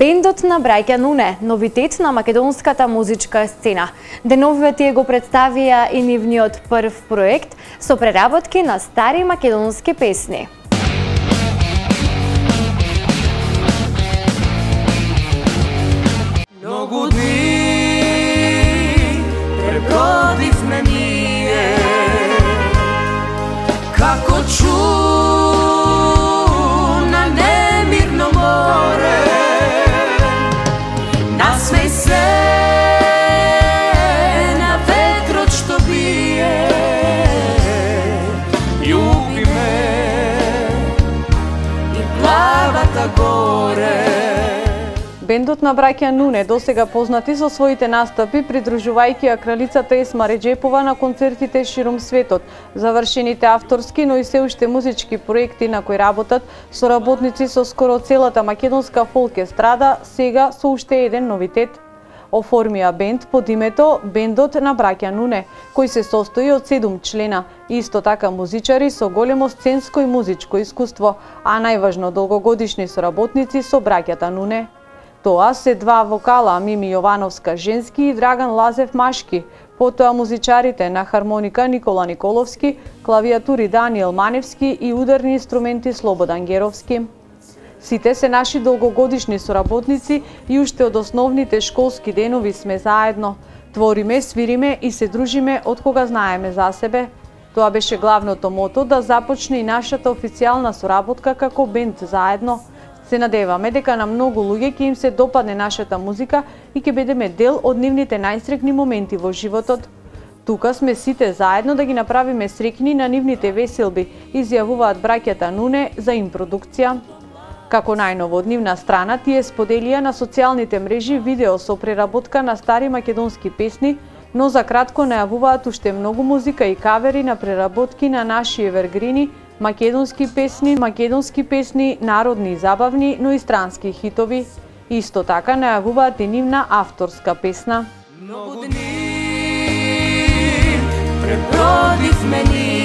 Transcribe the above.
Бендот на браќа Нуне, новитет на македонската музичка сцена. Деновиве тие го представија и нивниот прв проект со преработки на стари македонски песни. Многу дни пребродивме ние, како на немирно море. Насмеј се на ветрот што бие, љуби ме и главата горе. Бендот на браќа Нуне, досега познати со своите настапи, придружувајќи ја кралицата Есма Реџепова на концертите широм светот, завршените авторски, но и се уште музички проекти на кои работат со работници со скоро целата македонска фолк естрада, сега со уште еден новитет. Оформија бенд под името Бендот на браќа Нуне, кој се состои од 7 члена, и исто така музичари со големо сценско и музичко искуство, а најважно долгогодишни соработници со браќата Нуне. Тоа се два вокала, Мими Јовановска женски и Драган Лазев машки, потоа музичарите на хармоника Никола Николовски, клавиатури Даниел Маневски и ударни инструменти Слободан Геровски. Сите се наши долгогодишни соработници и уште од основните школски денови сме заедно. Твориме, свириме и се дружиме од кога знаеме за себе. Тоа беше главното мото да започне и нашата официјална соработка како бенд заедно. Се надеваме дека на многу луѓе ќе им се допадне нашата музика и ќе бидеме дел од нивните најсрекни моменти во животот. Тука сме сите заедно да ги направиме срекни на нивните веселби, изјавуваат браќата Нуне за импродукција. Како најново од нивна страна, тие споделија на социјалните мрежи видео со преработка на стари македонски песни, но за кратко најавуваат уште многу музика и кавери на преработки на наши евергрини, македонски песни, народни и забавни, но и странски хитови. Исто така најавуваат и нивна авторска песна. Многу дни пребродивме ние,